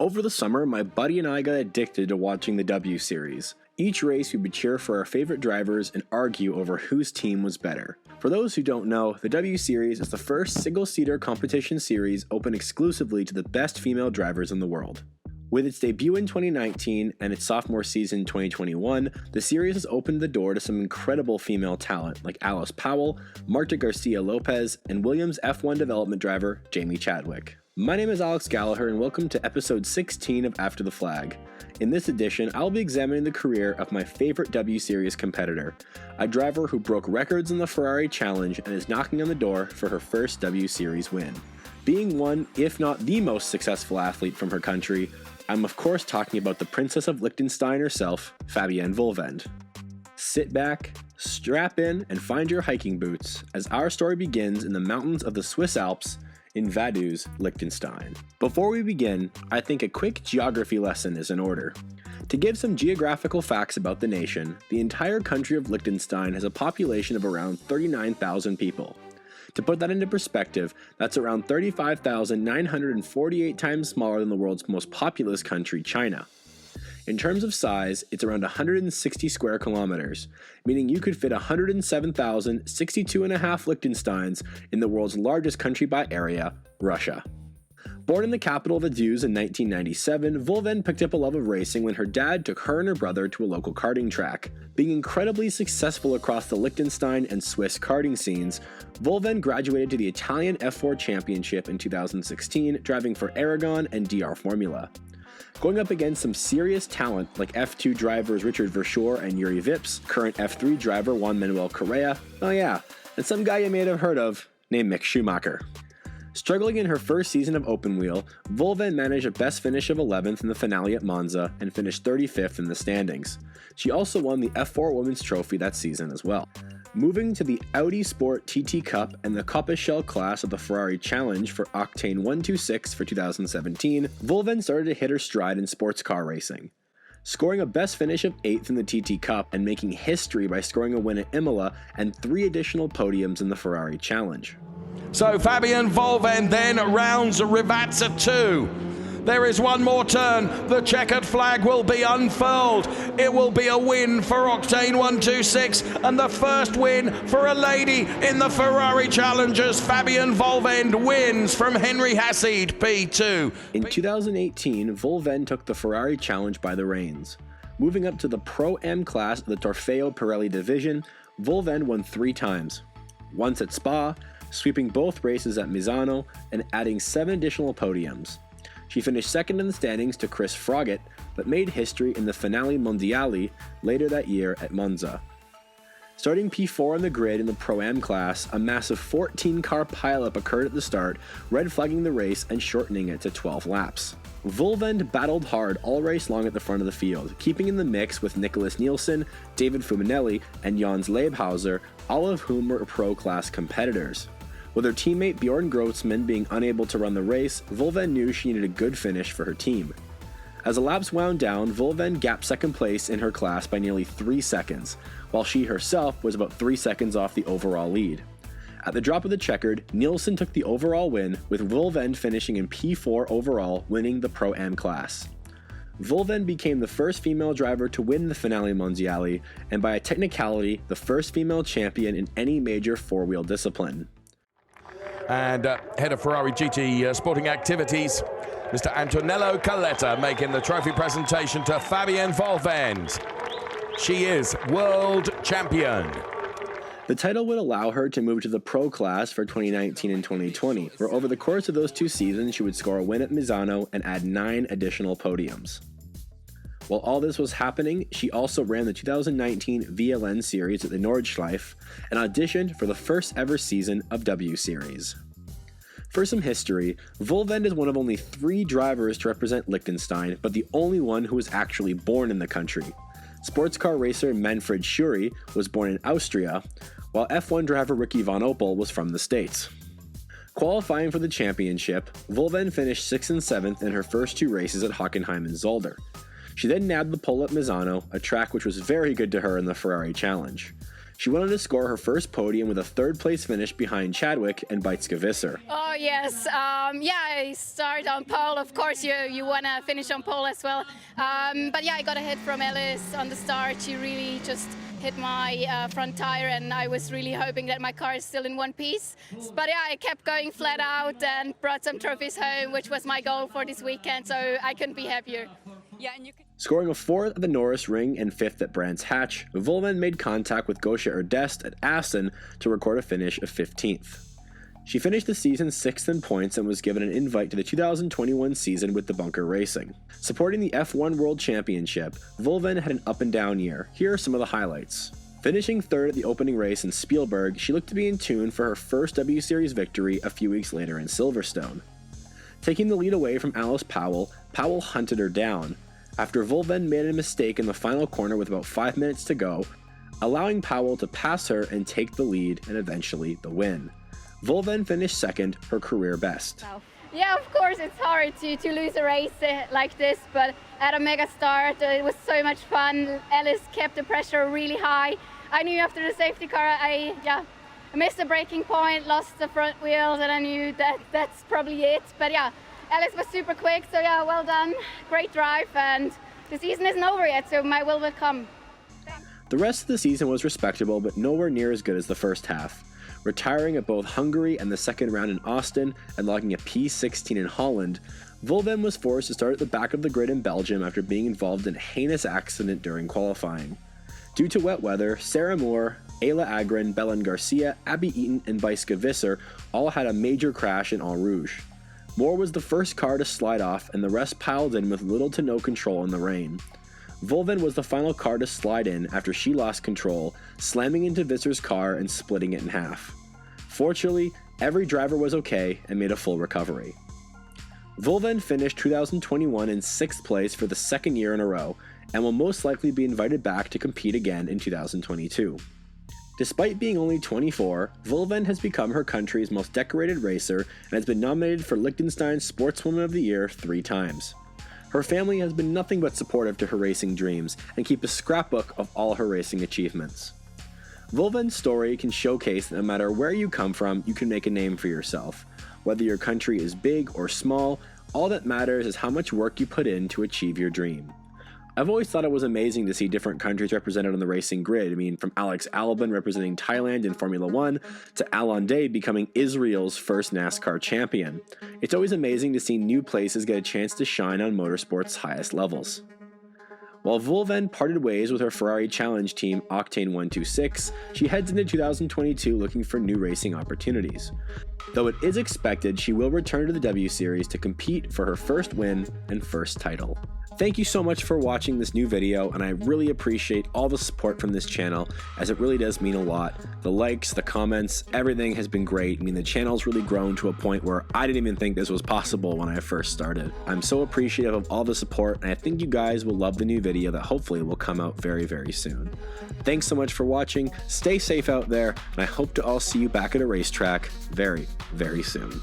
Over the summer, my buddy and I got addicted to watching the W Series. Each race we would cheer for our favorite drivers and argue over whose team was better. For those who don't know, the W Series is the first single-seater competition series open exclusively to the best female drivers in the world. With its debut in 2019 and its sophomore season 2021, the series has opened the door to some incredible female talent like Alice Powell, Marta Garcia Lopez, and Williams F1 development driver Jamie Chadwick. My name is Alex Gallagher and welcome to episode 16 of After the Flag. In this edition, I'll be examining the career of my favorite W Series competitor, a driver who broke records in the Ferrari Challenge and is knocking on the door for her first W Series win. Being one, if not the most successful athlete from her country, I'm of course talking about the Princess of Liechtenstein herself, Fabienne Wohlwend. Sit back, strap in, and find your hiking boots as our story begins in the mountains of the Swiss Alps in Vaduz, Liechtenstein. Before we begin, I think a quick geography lesson is in order. To give some geographical facts about the nation, the entire country of Liechtenstein has a population of around 39,000 people. To put that into perspective, that's around 35,948 times smaller than the world's most populous country, China. In terms of size, it's around 160 square kilometers, meaning you could fit 107,062.5 Liechtensteins in the world's largest country by area, Russia. Born in the capital of Vaduz in 1997, Wohlwend picked up a love of racing when her dad took her and her brother to a local karting track. Being incredibly successful across the Liechtenstein and Swiss karting scenes, Wohlwend graduated to the Italian F4 Championship in 2016, driving for Aragon and DR Formula. Going up against some serious talent like F2 drivers Richard Verschoor and Yuri Vips, current F3 driver Juan Manuel Correa, and some guy you may have heard of named Mick Schumacher. Struggling in her first season of open wheel, Wohlwend managed a best finish of 11th in the finale at Monza and finished 35th in the standings. She also won the F4 Women's Trophy that season as well. Moving to the Audi Sport TT Cup and the Coppa Shell class of the Ferrari Challenge for Octane 126 for 2017, Wohlwend started to hit her stride in sports car racing. Scoring a best finish of 8th in the TT Cup and making history by scoring a win at Imola and 3 additional podiums in the Ferrari Challenge. So Fabienne Wohlwend then rounds Rivazza 2. There is one more turn. The checkered flag will be unfurled. It will be a win for Octane 126 and the first win for a lady in the Ferrari Challengers. Fabienne Wohlwend wins from Henry Hassid, P2. In 2018, Wohlwend took the Ferrari Challenge by the reins. Moving up to the Pro-Am class of the Trofeo Pirelli division, Wohlwend won 3 times. Once at Spa, sweeping both races at Misano, and adding 7 additional podiums. She finished second in the standings to Chris Froggatt, but made history in the Finale Mondiali later that year at Monza. Starting P4 on the grid in the Pro-Am class, a massive 14-car pileup occurred at the start, red flagging the race and shortening it to 12 laps. Wohlwend battled hard all race long at the front of the field, keeping in the mix with Nicholas Nielsen, David Fuminelli, and Jans Leibhauser, all of whom were pro-class competitors. With her teammate Bjorn Grotsman being unable to run the race, Wohlwend knew she needed a good finish for her team. As the laps wound down, Wohlwend gapped second place in her class by nearly 3 seconds, while she herself was about 3 seconds off the overall lead. At the drop of the checkered, Nielsen took the overall win, with Wohlwend finishing in P4 overall, winning the Pro-Am class. Wohlwend became the first female driver to win the Finale Mondiali, and by a technicality, the first female champion in any major four-wheel discipline. And head of Ferrari GT Sporting Activities, Mr. Antonello Caletta, making the trophy presentation to Fabienne Wohlwend. She is world champion. The title would allow her to move to the pro class for 2019 and 2020, where over the course of those 2 seasons she would score a win at Misano and add 9 additional podiums. While all this was happening, she also ran the 2019 VLN series at the Nordschleife and auditioned for the first ever season of W Series. For some history, Wohlwend is one of only 3 drivers to represent Liechtenstein, but the only one who was actually born in the country. Sports car racer Manfred Schuri was born in Austria, while F1 driver Ricky Von Opel was from the States. Qualifying for the championship, Wohlwend finished 6th and 7th in her first 2 races at Hockenheim and Zolder. She then nabbed the pole at Misano, a track which was very good to her in the Ferrari Challenge. She went on to score her first podium with a third-place finish behind Chadwick and Beitske-Visser. Oh yes, I start on pole. Of course, you want to finish on pole as well. But yeah, I got a hit from Alice on the start. She really just hit my front tire, and I was really hoping that my car is still in one piece. But yeah, I kept going flat out and brought some trophies home, which was my goal for this weekend, so I couldn't be happier. Yeah, and Scoring a 4th at the Norris Ring and 5th at Brands Hatch, Wohlwend made contact with Gosha Erdest at Assen to record a finish of 15th. She finished the season 6th in points and was given an invite to the 2021 season with the Bunker Racing. Supporting the F1 World Championship, Wohlwend had an up-and-down year. Here are some of the highlights. Finishing 3rd at the opening race in Spielberg, she looked to be in tune for her first W Series victory a few weeks later in Silverstone. Taking the lead away from Alice Powell, Powell hunted her down, after Wohlwend made a mistake in the final corner with about 5 minutes to go, allowing Powell to pass her and take the lead and eventually the win. Wohlwend finished 2nd, her career best. Wow. Yeah, of course it's hard to lose a race like this, but at a mega start it was so much fun. Alice kept the pressure really high. I knew after the safety car I missed the braking point, lost the front wheels, and I knew that's probably it. But yeah, Alice was super quick, so yeah, well done. Great drive, and the season isn't over yet, so my will come. The rest of the season was respectable, but nowhere near as good as the first half. Retiring at both Hungary and the second round in Austin and logging a P16 in Holland, Wohlwend was forced to start at the back of the grid in Belgium after being involved in a heinous accident during qualifying. Due to wet weather, Sarah Moore, Ayla Agren, Belen Garcia, Abby Eaton, and Beitske-Visser all had a major crash in Eau Rouge. Moore was the first car to slide off, and the rest piled in with little to no control in the rain. Wohlwend was the final car to slide in after she lost control, slamming into Visser's car and splitting it in half. Fortunately, every driver was okay and made a full recovery. Wohlwend finished 2021 in 6th place for the second year in a row, and will most likely be invited back to compete again in 2022. Despite being only 24, Wohlwend has become her country's most decorated racer and has been nominated for Liechtenstein Sportswoman of the Year 3 times. Her family has been nothing but supportive to her racing dreams and keep a scrapbook of all her racing achievements. Wohlwend's story can showcase that no matter where you come from, you can make a name for yourself. Whether your country is big or small, all that matters is how much work you put in to achieve your dream. I've always thought it was amazing to see different countries represented on the racing grid. I mean, from Alex Albon representing Thailand in Formula 1 to Alain Day becoming Israel's first NASCAR champion. It's always amazing to see new places get a chance to shine on motorsport's highest levels. While Wohlwend parted ways with her Ferrari Challenge team Octane 126, she heads into 2022 looking for new racing opportunities. Though it is expected she will return to the W Series to compete for her first win and first title. Thank you so much for watching this new video, and I really appreciate all the support from this channel, as it really does mean a lot. The likes, the comments, everything has been great. I mean, the channel's really grown to a point where I didn't even think this was possible when I first started. I'm so appreciative of all the support, and I think you guys will love the new video that hopefully will come out very, very soon. Thanks so much for watching, stay safe out there, and I hope to all see you back at a racetrack very, very soon.